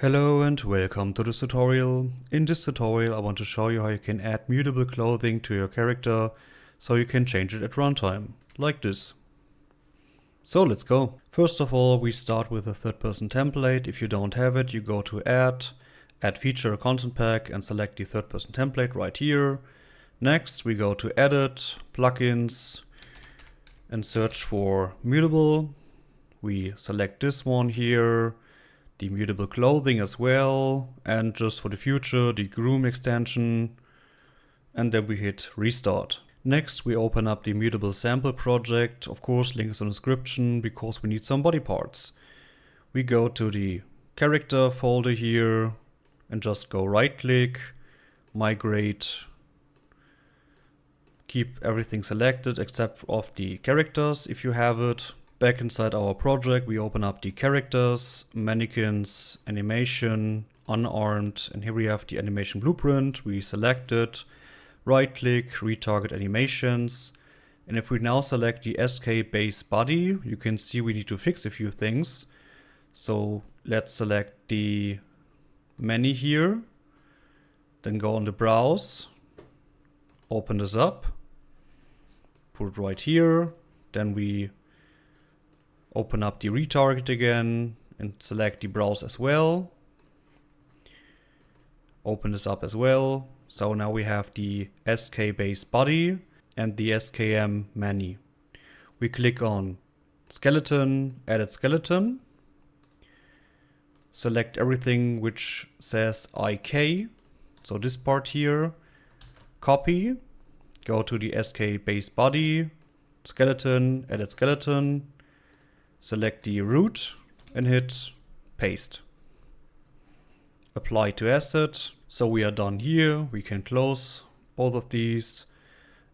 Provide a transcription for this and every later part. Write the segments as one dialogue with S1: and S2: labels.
S1: Hello and welcome to this tutorial. In this tutorial I want to show you how you can add mutable clothing to your character so you can change it at runtime, like this. So let's go. First of all, we start with a third person template. If you don't have it, you go to add feature content pack and select the third person template right here. Next we go to edit, plugins and search for mutable. We select this one here. The mutable clothing as well, and just for the future, the groom extension, and then we hit restart. Next, we open up the mutable sample project. Of course, link is in the description because we need some body parts. We go to the character folder here and just go right click, migrate, keep everything selected except of the characters if you have it. Back inside our project, we open up the characters, mannequins, animation, unarmed, and here we have the animation blueprint. We select it, right click, retarget animations. And if we now select the SK base body, you can see we need to fix a few things. So let's select the many here, then go on the browse, open this up, put it right here, then we open up the retarget again and select the browse as well. Open this up as well. So now we have the SK base body and the SKM many. We click on skeleton, edit skeleton. Select everything which says IK. So this part here. Copy. Go to the SK base body, skeleton, edit skeleton. Select the root and hit paste. Apply to asset. So we are done here. We can close both of these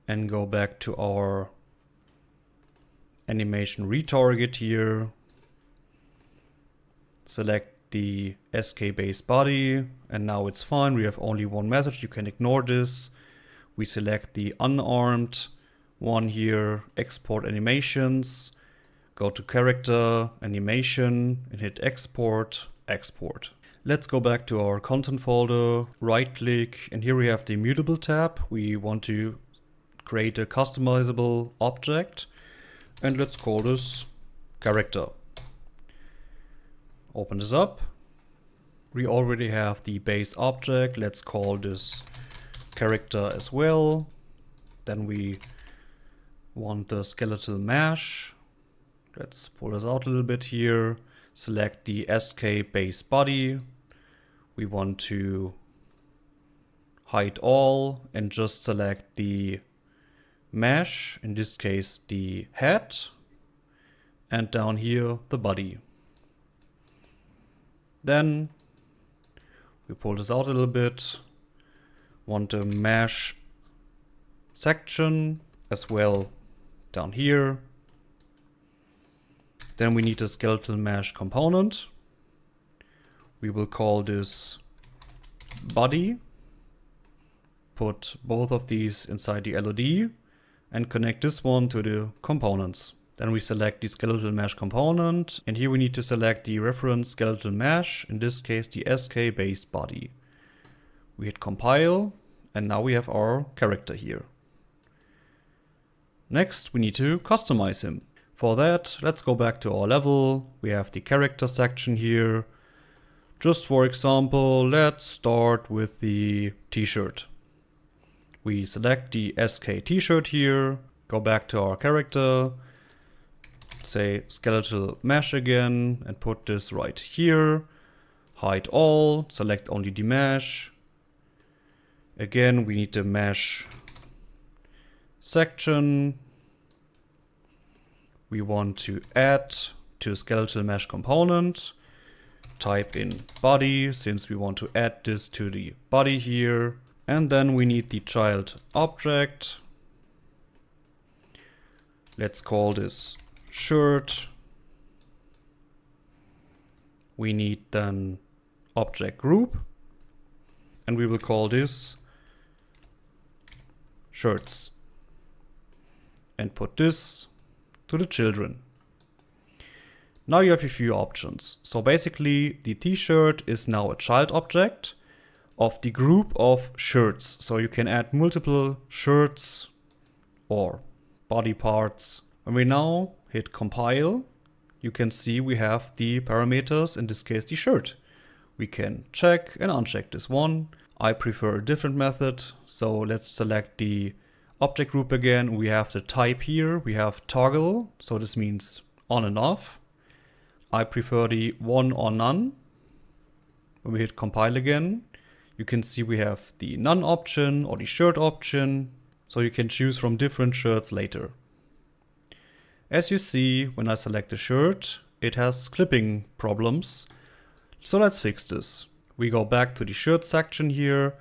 S1: and go back to our animation retarget here. Select the SK base body and now it's fine. We have only one message. You can ignore this. We select the unarmed one here, export animations. Go to character, animation, and hit export, export. Let's go back to our content folder, right click, and here we have the mutable tab. We want to create a customizable object, and let's call this character. Open this up. We already have the base object. Let's call this character as well. Then we want the skeletal mesh. Let's pull this out a little bit here. Select the SK base body. We want to hide all and just select the mesh, in this case the head, and down here the body. Then we pull this out a little bit. Want a mesh section as well down here. Then we need a skeletal mesh component. We will call this body. Put both of these inside the LOD and connect this one to the components. Then we select the skeletal mesh component, and here we need to select the reference skeletal mesh, in this case the SK base body. We hit compile, and now we have our character here. Next, we need to customize him. For that, let's go back to our level. We have the character section here. Just for example, let's start with the t-shirt. We select the SK t-shirt here, go back to our character, say skeletal mesh again, and put this right here. Hide all, select only the mesh. Again, we need the mesh section. We want to add to skeletal mesh component. Type in body, since we want to add this to the body here. And then we need the child object. Let's call this shirt. We need then object group. And we will call this shirts. And put this to the children. Now you have a few options. So basically the t-shirt is now a child object of the group of shirts. So you can add multiple shirts or body parts. When we now hit compile, you can see we have the parameters, in this case the shirt. We can check and uncheck this one. I prefer a different method. So let's select the object group again. We have the type here. We have toggle. So this means on and off. I prefer the one or none. When we hit compile again, you can see we have the none option or the shirt option. So you can choose from different shirts later. As you see, when I select the shirt, it has clipping problems. So let's fix this. We go back to the shirt section here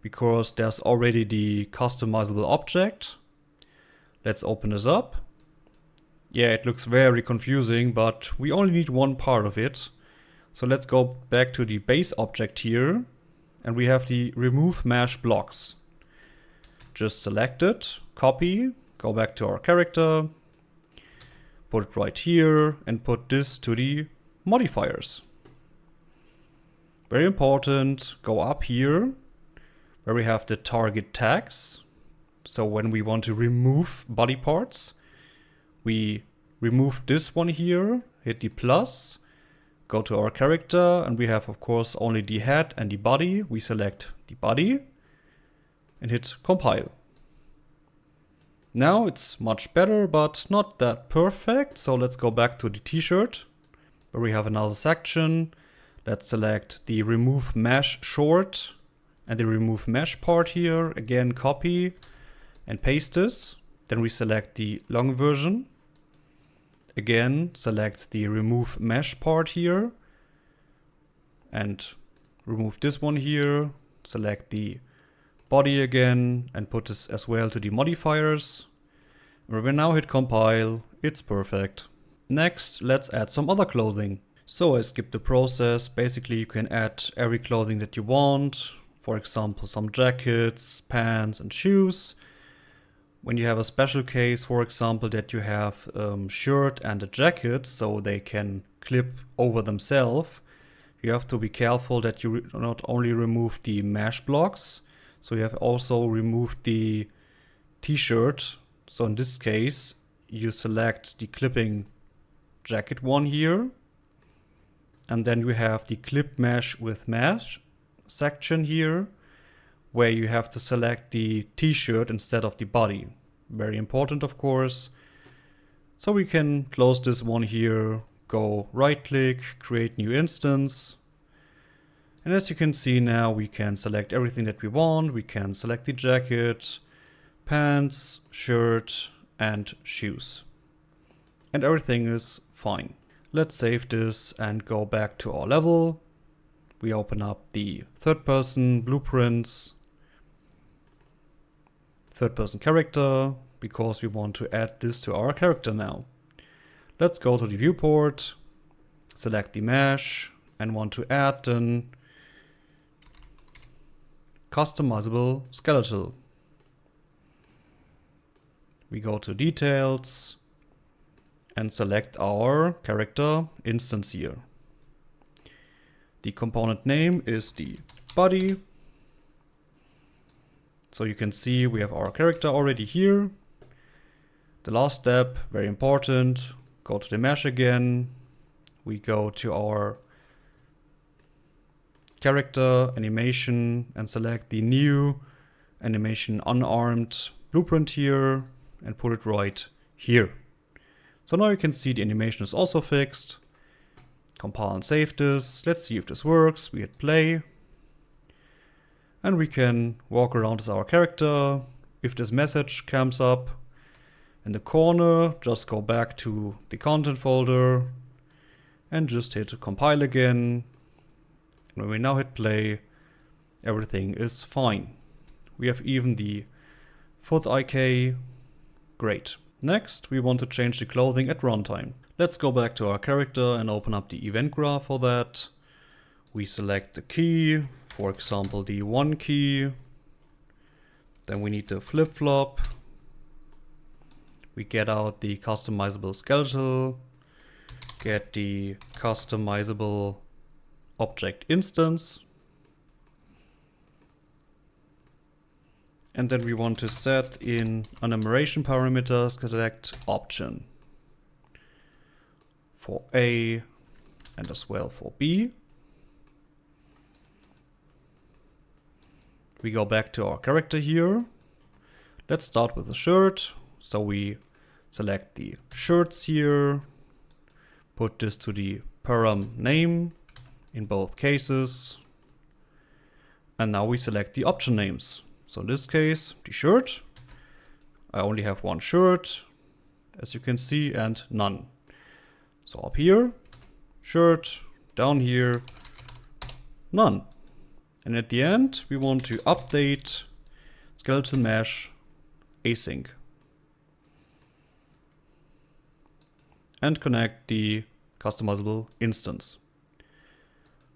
S1: because there's already the customizable object. Let's open this up. Yeah, it looks very confusing, but we only need one part of it. So let's go back to the base object here, and we have the remove mesh blocks. Just select it, copy, go back to our character, put it right here, and put this to the modifiers. Very important, go up here, where we have the target tags. So when we want to remove body parts, we remove this one here, hit the plus, go to our character, and we have of course only the head and the body. We select the body and hit compile. Now it's much better, but not that perfect. So let's go back to the t-shirt, where we have another section. Let's select the remove mesh short and the remove mesh part here. Again, copy and paste this. Then we select the long version. Again, select the remove mesh part here and remove this one here. Select the body again and put this as well to the modifiers. When we now hit compile, it's perfect. Next, let's add some other clothing. So I skipped the process. Basically, you can add every clothing that you want. For example, some jackets, pants, and shoes. When you have a special case, for example, that you have shirt and a jacket, so they can clip over themselves, you have to be careful that you not only remove the mesh blocks, so you have also removed the t-shirt. So in this case, you select the clipping jacket one here, and then you have the clip mesh with mesh section here, where you have to select the t-shirt instead of the body. Very important, of course. So we can close this one here, go right click, create new instance. And as you can see now, we can select everything that we want. We can select the jacket, pants, shirt, and shoes. And everything is fine. Let's save this and go back to our level. We open up the third person blueprints, third person character, because we want to add this to our character now. Let's go to the viewport, select the mesh, and want to add an customizable skeletal. We go to details and select our character instance here. The component name is the body. So you can see we have our character already here. The last step, very important, go to the mesh again. We go to our character animation and select the new animation unarmed blueprint here and put it right here. So now you can see the animation is also fixed. Compile and save this. Let's see if this works. We hit play. And we can walk around as our character. If this message comes up in the corner, just go back to the content folder and just hit compile again. And when we now hit play, everything is fine. We have even the foot IK. Great. Next, we want to change the clothing at runtime. Let's go back to our character and open up the event graph for that. We select the key, for example, the 1 key. Then we need the flip-flop. We get out the customizable skeletal. get the customizable object instance. And then we want to set in enumeration parameters, select option for A and as well for B. We go back to our character here. Let's start with the shirt. So we select the shirts here, put this to the param name in both cases. And now we select the option names. So in this case, the shirt. I only have one shirt, as you can see, and none. So up here, shirt, down here, none. And at the end, we want to update skeletal mesh async and connect the customizable instance.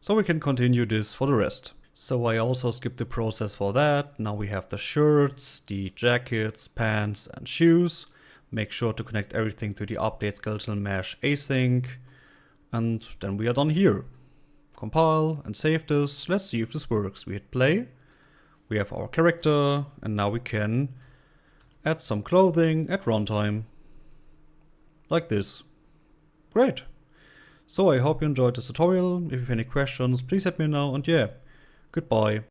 S1: So we can continue this for the rest. So I also skipped the process for that. Now we have the shirts, the jackets, pants, and shoes. Make sure to connect everything to the update skeletal mesh async. And then we are done here. Compile and save this. Let's see if this works. We hit play. We have our character, and now we can add some clothing at runtime. Like this. Great. So I hope you enjoyed this tutorial. If you have any questions, please let me know, and yeah, goodbye.